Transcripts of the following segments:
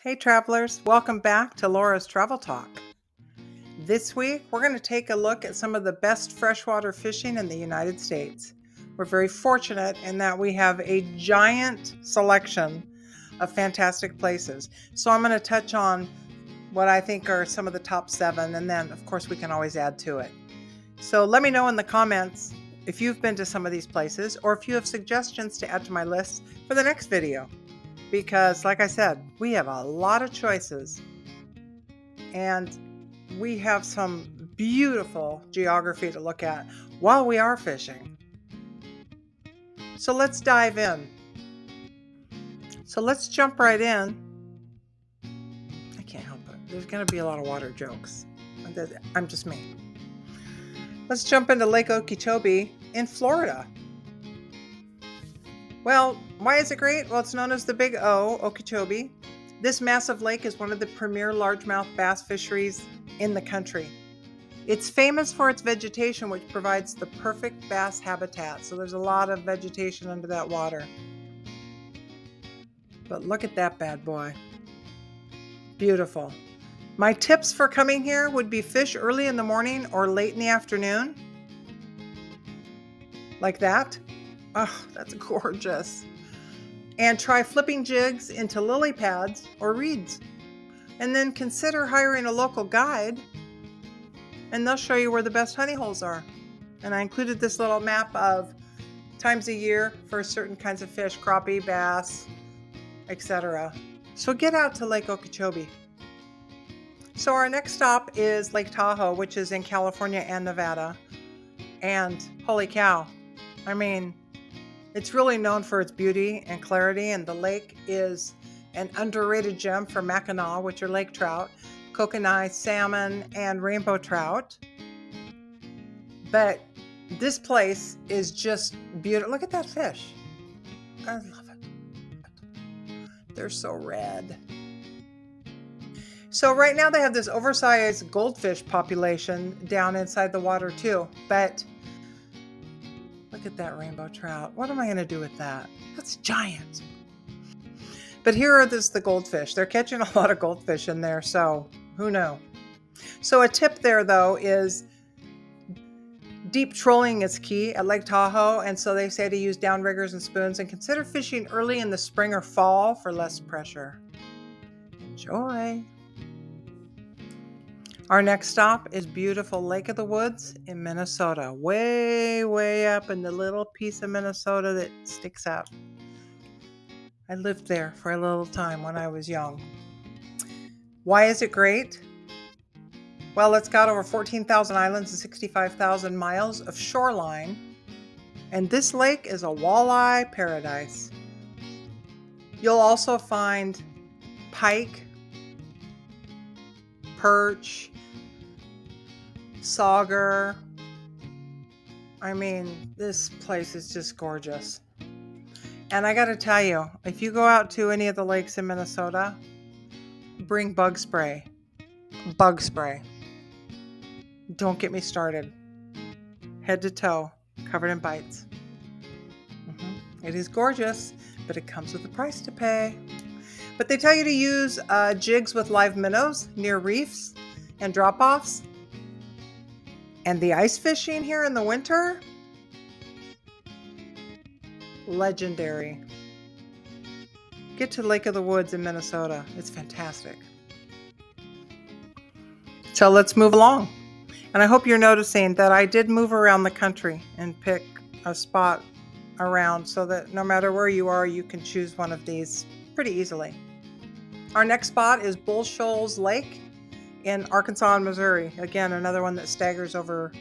Hey travelers, welcome back to Laura's Travel Talk. This week, we're going to take a look at some of the best freshwater fishing in the United States. We're very fortunate in that we have a giant selection of fantastic places. So I'm going to touch on what I think are some of the top 7, and then of course we can always add to it. So let me know in the comments if you've been to some of these places or if you have suggestions to add to my list for the next video. Because like I said, we have a lot of choices and we have some beautiful geography to look at while we are fishing. So let's dive in. So let's jump right in. I can't help it. There's going to be a lot of water jokes. I'm just me. Let's jump into Lake Okeechobee in Florida. Well, why is it great? Well, it's known as the Big O, Okeechobee. This massive lake is one of the premier largemouth bass fisheries in the country. It's famous for its vegetation, which provides the perfect bass habitat. So there's a lot of vegetation under that water. But look at that bad boy. Beautiful. My tips for coming here would be fish early in the morning or late in the afternoon. Like that. Oh, that's gorgeous. And try flipping jigs into lily pads or reeds. And then consider hiring a local guide, and they'll show you where the best honey holes are. And I included this little map of times a year for certain kinds of fish, crappie, bass, etc. So get out to Lake Okeechobee. So our next stop is Lake Tahoe, which is in California and Nevada. And holy cow, I mean, it's really known for its beauty and clarity, and the lake is an underrated gem for Mackinaw, which are lake trout, Kenai salmon, and rainbow trout. But this place is just beautiful. Look at that fish. I love it. They're so red. So right now they have this oversized goldfish population down inside the water too, but look at that rainbow trout. What am I going to do with that? That's giant. But here are the goldfish. They're catching a lot of goldfish in there, so who knows? So a tip there, though, is deep trolling is key at Lake Tahoe, and so they say to use downriggers and spoons, and consider fishing early in the spring or fall for less pressure. Enjoy. Our next stop is beautiful Lake of the Woods in Minnesota, way, way up in the little piece of Minnesota that sticks out. I lived there for a little time when I was young. Why is it great? Well, it's got over 14,000 islands and 65,000 miles of shoreline, and this lake is a walleye paradise. You'll also find pike, perch, sauger. I mean, this place is just gorgeous. And I got to tell you, if you go out to any of the lakes in Minnesota, bring bug spray. Bug spray. Don't get me started. Head to toe, covered in bites. It is gorgeous, but it comes with a price to pay. But they tell you to use jigs with live minnows near reefs and drop-offs. And the ice fishing here in the winter, legendary. Get to Lake of the Woods in Minnesota. It's fantastic. So let's move along. And I hope you're noticing that I did move around the country and pick a spot around so that no matter where you are, you can choose one of these pretty easily. Our next spot is Shoals Lake in Arkansas and Missouri. Again, another one that staggers over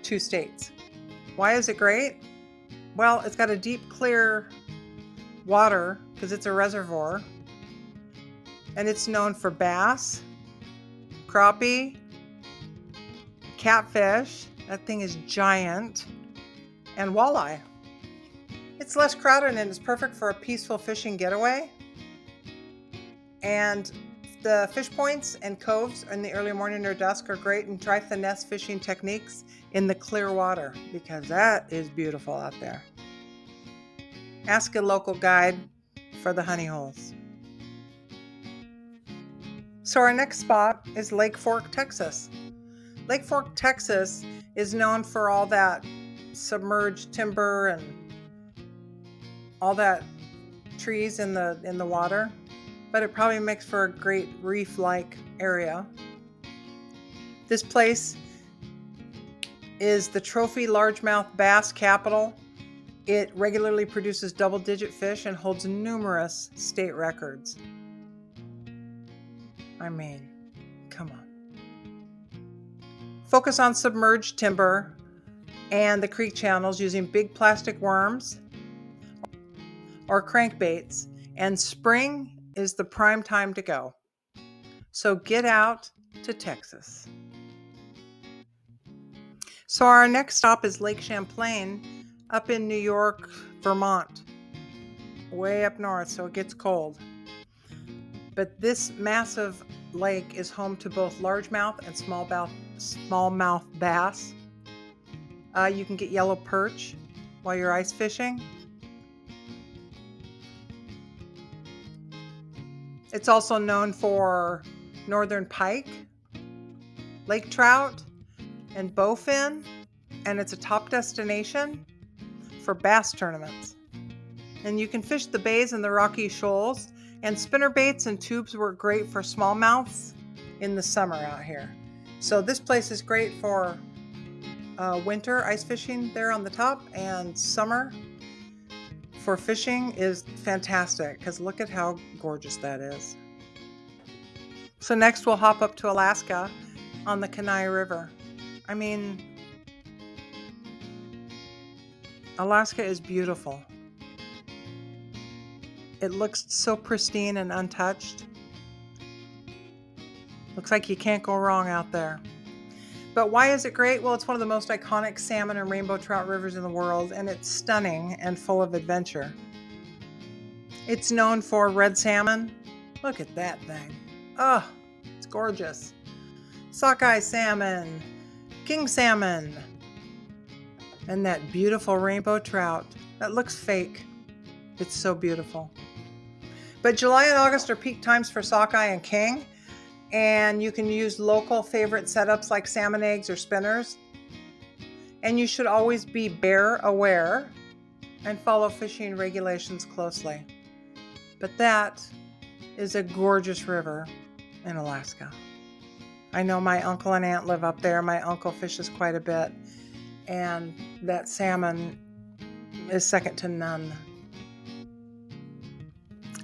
2 states. Why is it great? Well, it's got a deep, clear water because it's a reservoir. And it's known for bass, crappie, catfish. That thing is giant. And walleye. It's less crowded and it's perfect for a peaceful fishing getaway. And the fish points and coves in the early morning or dusk are great, and try finesse fishing techniques in the clear water because that is beautiful out there. Ask a local guide for the honey holes. So our next spot is Lake Fork, Texas. Lake Fork, Texas is known for all that submerged timber and all that trees in the water, but it probably makes for a great reef-like area. This place is the trophy largemouth bass capital. It regularly produces double-digit fish and holds numerous state records. I mean, come on. Focus on submerged timber and the creek channels using big plastic worms or crankbaits, and spring is the prime time to go. So get out to Texas. So our next stop is Lake Champlain up in New York, Vermont, way up north, so it gets cold. But this massive lake is home to both largemouth and smallmouth bass. You can get yellow perch while you're ice fishing. It's also known for northern pike, lake trout, and bowfin, and it's a top destination for bass tournaments. And you can fish the bays and the rocky shoals, and spinner baits and tubes work great for smallmouths in the summer out here. So this place is great for winter ice fishing there on the top, and summer for fishing is fantastic because look at how gorgeous that is. So next we'll hop up to Alaska on the Kenai River. I mean, Alaska is beautiful. It looks so pristine and untouched. Looks like you can't go wrong out there. But why is it great? Well, it's one of the most iconic salmon and rainbow trout rivers in the world, and it's stunning and full of adventure. It's known for red salmon. Look at that thing. Oh, it's gorgeous. Sockeye salmon, king salmon, and that beautiful rainbow trout. That looks fake. It's so beautiful. But July and August are peak times for sockeye and king, and you can use local favorite setups like salmon eggs or spinners. And you should always be bear aware and follow fishing regulations closely. But that is a gorgeous river in Alaska. I know my uncle and aunt live up there. My uncle fishes quite a bit, and that salmon is second to none.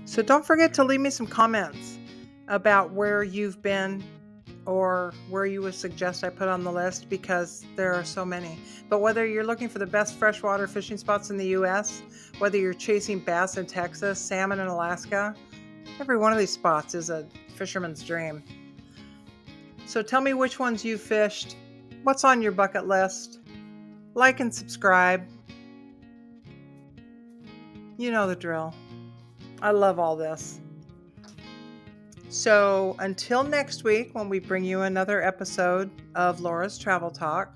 So don't forget to leave me some comments about where you've been or where you would suggest I put on the list, because there are so many. But whether you're looking for the best freshwater fishing spots in the U.S., whether you're chasing bass in Texas, salmon in Alaska, every one of these spots is a fisherman's dream. So tell me which ones you fished, what's on your bucket list, like and subscribe. You know the drill. I love all this. So until next week, when we bring you another episode of Laura's Travel Talk,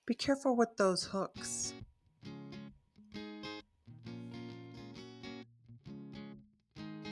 be careful with those hooks.